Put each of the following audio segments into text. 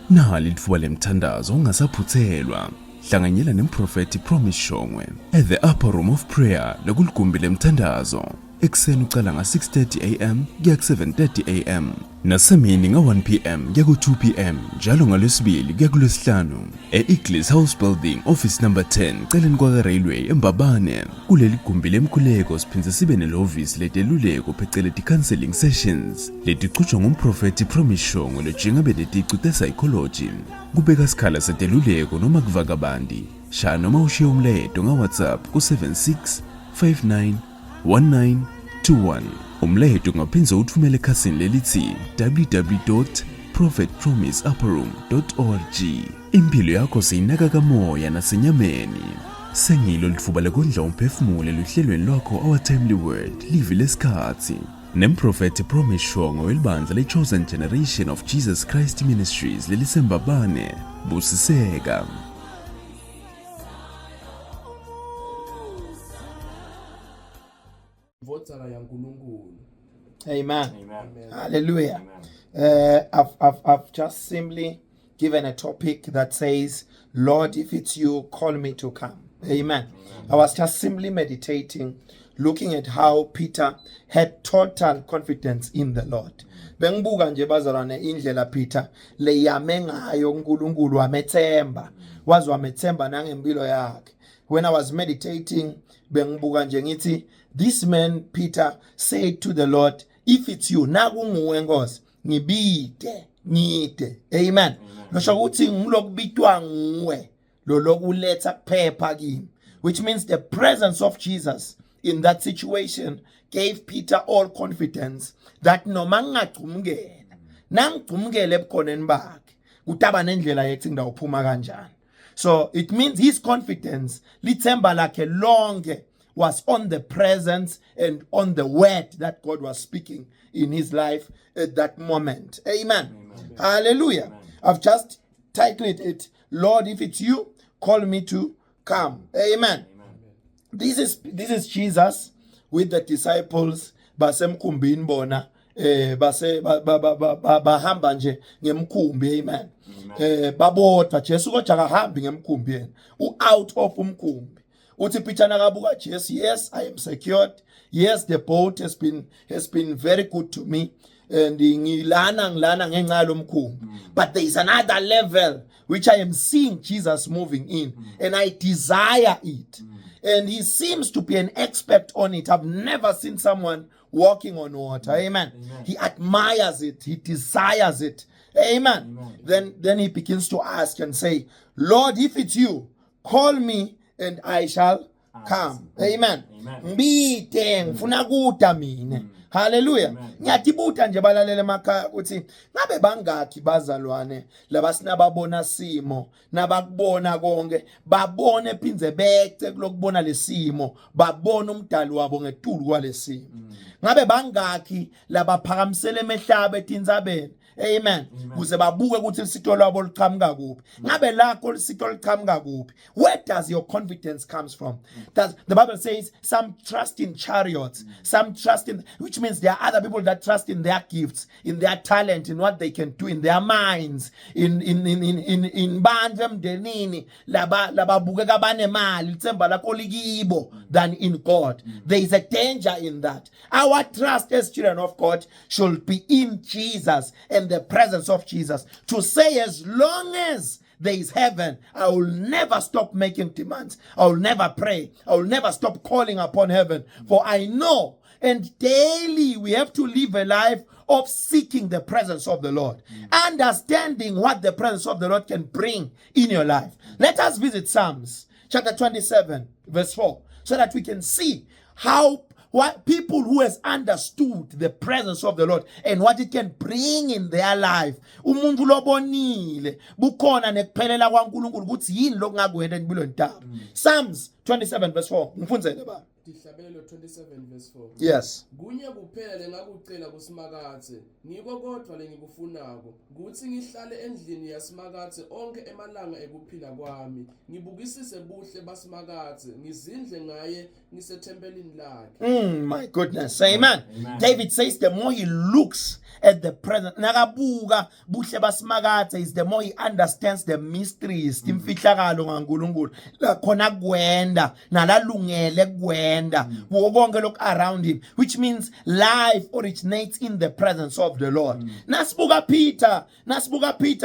Nali litfuba lemthandazo ungasaphuthelwa. Hlanganyela nemprofeti Promise Shongwe at the Upper Room of Prayer lokuligumbi lemthandazo. Ekseni ucala nga-6:30 am kuya ku-7:30 am. Nasemini nga-1 pm kuya ku-2 pm njalo ngolwesibili kuya kuLwesihlanu. E-Eagles House Building Office number 10 celeni kwaka-Railway eMbabane. Kuleli gumbi lemkhuleko siphindze sibe nelovisi leteluleko pheceleti counseling sessions. Letichutshwa ngumprofeti Promise Shongwe lojinga beneticu te-psychology. Kubeka sikhala seteluleko noma kuvaka bandi. Shaya noma ushiye umlayeto nga-WhatsApp ku-76 59 1921. Umlayeto ungaphinza uthumele ekhasini lelithi www.prophetpromiseupperroom.org. Impilo yakho siyinaka kamoya nasenyameni. Sengilo litfuba lekondla umphefumulo luhlelweni lwakho Our Timely Word livi lesikhathi. Nemprofeti Promise Shongwe welibandla le-Chosen Generation of Jesus Christ Ministries lelisembabane. Busiseka. Amen. Amen. Hallelujah. Amen. I've just simply given a topic that says, Lord, if it's you, call me to come. Amen. I was just simply meditating, looking at how Peter had total confidence in the Lord. Bengibuka nje bazalwane indlela Peter leyame ngayo uNkulunkulu wamethemba. Wazi wamethemba nangempilo yakhe. When I was meditating, bengibuka nje ngithi this man Peter said to the Lord, if it's you, nakunguwe Nkosi, ngibide, ngide. Amen. Losho ukuthi ngilokubitwa nguwe, lo lokuletha kuphepha kimi. Which means the presence of Jesus in that situation gave Peter all confidence that noma ngingagcumukela, nangigcumukele ebukhoneni bakhe, kutaba nendlela yethi ngidawuphuma kanjani. So it means his confidence, lithemba lakhe lonke, was on the presence and on the word that God was speaking in his life at that moment. Amen. Amen. Hallelujah. Amen. I've just titled it, Lord, if it's you, call me to come. Amen. Amen. This is Jesus with the disciples basemkhumbini bona base bahamba nje ngemkhumbi. Amen. Babodwa Jesu kodwa akahambi ngemkhumbi yena out of umkhumbi. Uthi Peter nakabuka Jesu, yes, I am secured. Yes, the boat has been very good to me. And ngilana ngenxa lomkhumbi. But there is another level which I am seeing Jesus moving in, and I desire it. And he seems to be an expert on it. I've never seen someone walking on water. Amen. Amen. He admires it. He desires it. Amen. Then he begins to ask and say, Lord, if it's you, call me and I shall come. Amen. Ngibide ngifuna kuda mina. Hallelujah. Ngiyatibuta nje balalele emakhaya ukuthi ngabe bangaki bazalwane labasinababona simo nabakubona konke babone phinze bece kulokubona lesimo babona umdali wabo ngetulu kwalesimo. Ngabe bangaki labaphakamisele emehlaba etinzabeni. Amen. Kuze babuke ukuthi isito lwabo liqhamuka kuphi. Ngabe lakho isito liqhamuka kuphi? Where does your confidence comes from? Does the Bible says some trust in chariots, some trust in, which means there are other people that trust in their gifts, in their talent, in what they can do, in their minds, in bantu emndenini lababukeka banemali ithemba lakho likibo than in God. There is a danger in that. Our trust as children of God should be in Jesus and the presence of Jesus, to say as long as there is heaven, I will never stop making demands. I will never pray. I will never stop calling upon heaven. For I know, and daily we have to live a life of seeking the presence of the Lord, understanding what the presence of the Lord can bring in your life. Let us visit Psalms chapter 27 verse 4 so that we can see how what people who has understood the presence of the Lord and what it can bring in their life. Umuntu lobonile bukhona nekuphelela kwaNkulunkulu ukuthi yini lokungakwenda empilweni tabo. Psalms 27 verse 4. Ngifundzele ba. Dihlabelelo 27 verse 4. Yes. Kunye kuphela lengakucela kusimakathe ngiko kodwa lengikufunako kuthi ngihlale endlini yasimakathe onke emalanga ekuphila kwami ngibukisise buhle basimakathe ngizindle ngaye ngisethempelini lakhe. My goodness. Amen. David says the more he looks at the present nakabuka buhle basimakathe is the more he understands the mysteries imfihlakalo ngaNkulunkulu la khona kwenda nalalungele kwenda konke lokhu around him, which means life originates in the presence of the Lord. Nasibuka Peter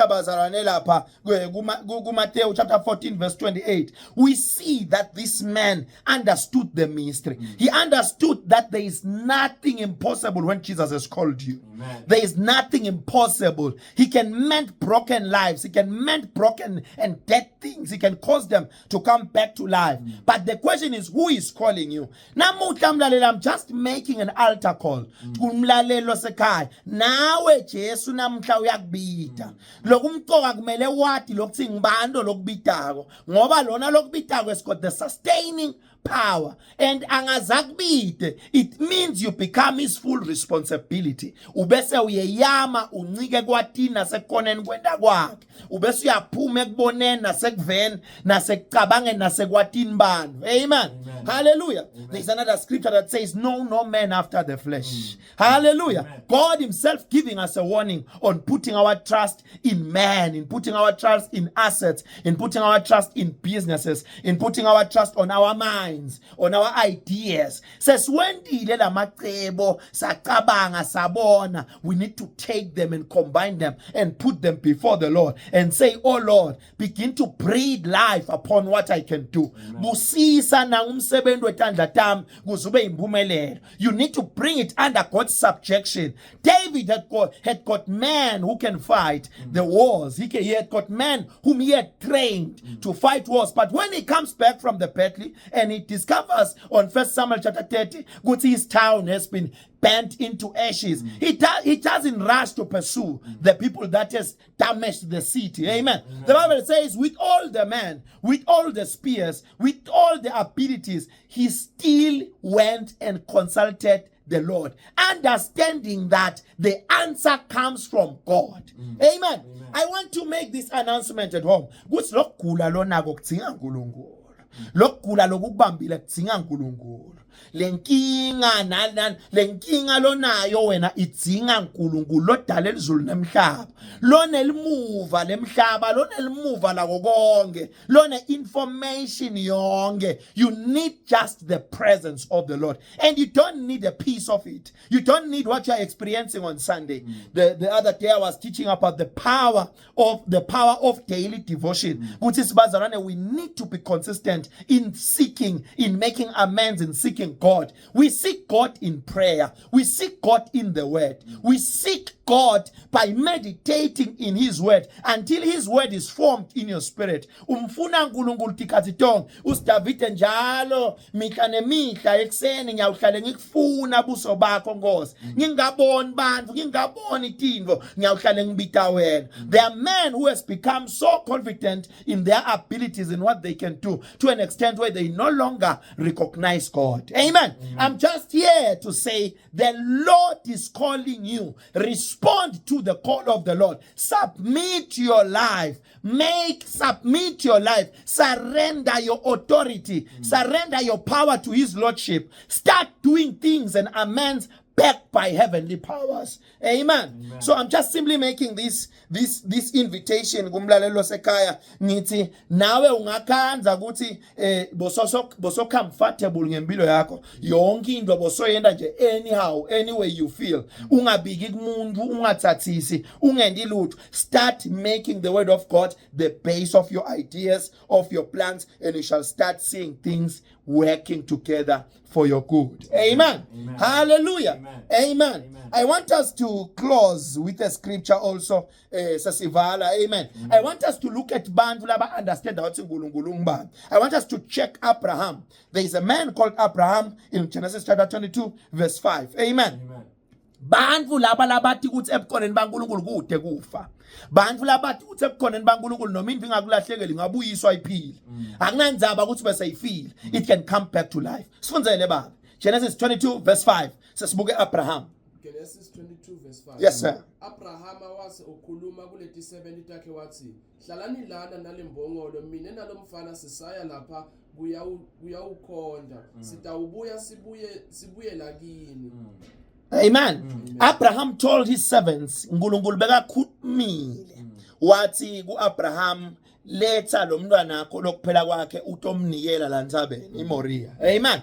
bazalwane lapha kuMateyu chapter 14 verse 28, we see that this man understood the mystery. He understood that there is nothing impossible when Jesus has called you. Amen. There is nothing impossible. He can mend broken lives. He can mend broken and dead things. He can cause them to come back to life. But the question is, who is calling you? Namuhla mlaleli, I'm just making an altar call. Kumlalelo sekhaya. Nawe Jesu namhla uyakubita. Lokumcoka kumele wathi lokuthi ngibando lokubitako. Ngoba lona lokubitako has got the sustaining power, and angazakubide, it means you become his full responsibility. Ubese uyeyama uncike kwathini nasekoneni kwenda kwakhe, ubese uyaphuma ekuboneni nasekuveni nasekucabangeni nasekwathini bani. Amen. Hallelujah. There's another scripture that says no man after the flesh. Hallelujah. Amen. God himself giving us a warning on putting our trust in man, in putting our trust in assets, in putting our trust in businesses, in putting our trust on our minds, on our ideas. Says when macebo sacabanga sabona, we need to take them and combine them and put them before the Lord and say, oh Lord, begin to breathe life upon what I can do. Busisa na umsebenzi wetandla tami kuzube impumelelo. You need to bring it under God's subjection. David had got men who can fight the wars. He had got men whom he had trained to fight wars. But when he comes back from the battle and he discovers on 1 Samuel chapter 30, his town has been burnt into ashes, he doesn't rush to pursue the people that has damaged the city. Amen. The Bible says with all the men, with all the spears, with all the abilities, he still went and consulted the Lord, understanding that the answer comes from God. Amen. I want to make this announcement at home. Lokugula lonako kudinga uNkulunkulu. Lokugula lokubambile kudinga uNkulunkulu. Lenkinga lonayo wena idzinga uNkulunkulu lodala elizulu nemhlaba. Lona elimuva lemhlaba, lona elimuva lako konke, lona information yonke. You need just the presence of the Lord, and you don't need a piece of it. You don't need what you are experiencing on Sunday. The other day I was teaching about the power of daily devotion. We need to be consistent in seeking, in making amends, in seeking God. We seek God in prayer. We seek God in the word. We seek God by meditating in his word until his word is formed in your spirit. Umfuna uNkulunkulu tikazitong uSdavid njalo mihla nemihla ekseni ngiyawuhlale ngikufuna buso bakho Nkosi. Ngingaboni bantu, ngingaboni itinvo, ngiyawuhlale ngibita wena. There are men who has become so confident in their abilities in what they can do to an extent where they no longer recognize God. Amen. I'm just here to say the Lord is calling you. Respond to the call of the Lord. Submit your life. Submit your life. Surrender your authority. Surrender your power to his lordship. Start doing things and amends backed by heavenly powers. Amen. So I'm just simply making this invitation kumlalelo sekhaya ngithi nawe ungakhanza ukuthi boso comfortable ngempilo yakho yonke into bosoyenda nje anyhow any way you feel, ungabiki kumuntu, ungathathisi, ungendi lutho. Start making the word of God the base of your ideas, of your plans, and you shall start seeing things working together for your good. Amen. Amen. Hallelujah. Amen. Amen. Amen. I want us to close with a scripture also. Sasivala. Amen. I want us to look at bantu laba understand what uNkulunkulu. I want us to check Abraham. There is a man called Abraham in Genesis chapter 22 verse 5. Amen. Amen. Bantu laba labathi ukuthi ebukhoneni baNkulunkulu kude kufa. Bantu labathi ukuthi ebukhoneni baNkulunkulu noma into ingakulahlekeli ngabuyiswa iphile. Akunandzaba ukuthi bese ifile. It can come back to life. Sifundzele baba. Genesis 22 verse 5. Sesibuke Abraham. Genesis 22 verse 5. Yes sir. Abrahama wase ukhuluma kuleti 70 takhe wathi, hlalani lana nalembongolo mina nalomfana sisaya lapha kuyawukhonda. Sitawubuya sibuye lakini. Amen. Abraham told his servants, uNkulunkulu bekakhulumile wathi kuAbraham, letha lo mntwana wakho lokuphela kwakhe utomnikela la ntabeni iMoriya. Amen.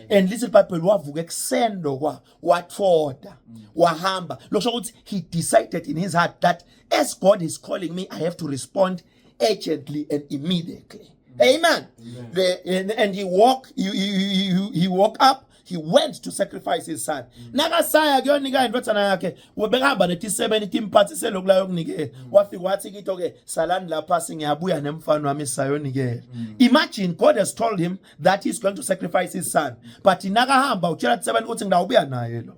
And little Bible wavuka eksendo kwa wathoda wahamba lokusho ukuthi he decided in his heart that as God is calling me, I have to respond urgently and immediately. Amen. And he woke up. He went to sacrifice his son. Nakasaya kuyonika indodana yakhe ubekahamba nethi7 itimphathise lokula yokunikela. Wafika wathi kito ke salani lapha singiyabuya nemfana wami sayonikela. Imagine God has told him that he's going to sacrifice his son. But nakahamba utshela 7 ukuthi ngidawubuya naye lo.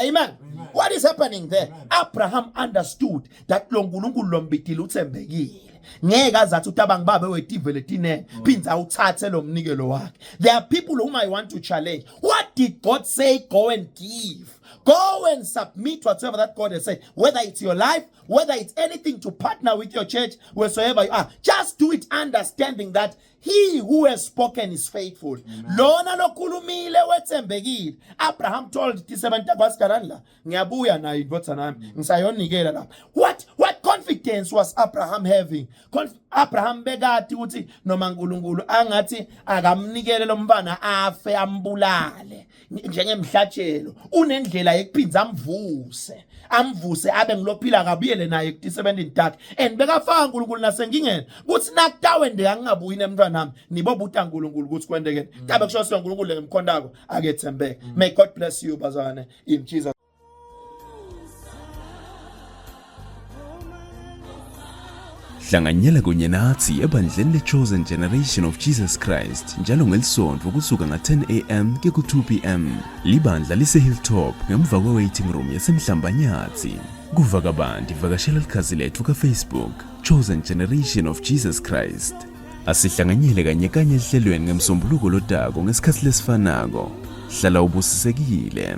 Amen. What is happening there? Abraham understood that lo nkulunkulu lombitile uthembekile. Ngeke azathi utabang babe wetivele tine phinza uthathe lo mnikelo wakhe. There are people whom I want to challenge. What did God say? Go and give. Go and submit whatsoever that God has said. Whether it's your life, whether it's anything to partner with your church, wheresoever you are. Just do it understanding that he who has spoken is faithful. Lona lokhulumile wethembekile. Abraham told tisebenta kwasikanala ngiyabuya nayo indodana yami ngisayonikela lapha. What confidence was Abraham having? Abraham bekati ukuthi noma uNkulunkulu angathi akamnikele lo mfana afe ambulale njengemhlatshelo unendlela yekuphinza amvuse abe ngilophila kabuyele naye ku70 and bekafaka uNkulunkulu nasenkingeni kuthi nakutawendeka ngingabuyi nemntwana nami nibobuta uNkulunkulu ukuthi kwendeke tabe kusho uNkulunkulu ngemkhondako akethembeke. May God bless you bazalwane in Jesus. Hlanganyela kunye nathi ebandleni leChosen Generation of Jesus Christ njalo ngelisonto kusuka nga10 AM ke ku2 PM. Libandla lise Hilltop ngemva kwe-waiting room yasemhlambanyathi. Kuva kabandi vakashela likhazi lethu kaFacebook Chosen Generation of Jesus Christ. Asihlanganyele kanye ehlelweni ngemsombuluko lodako ngesikhathi lesifanako. Hlala ubusisekile.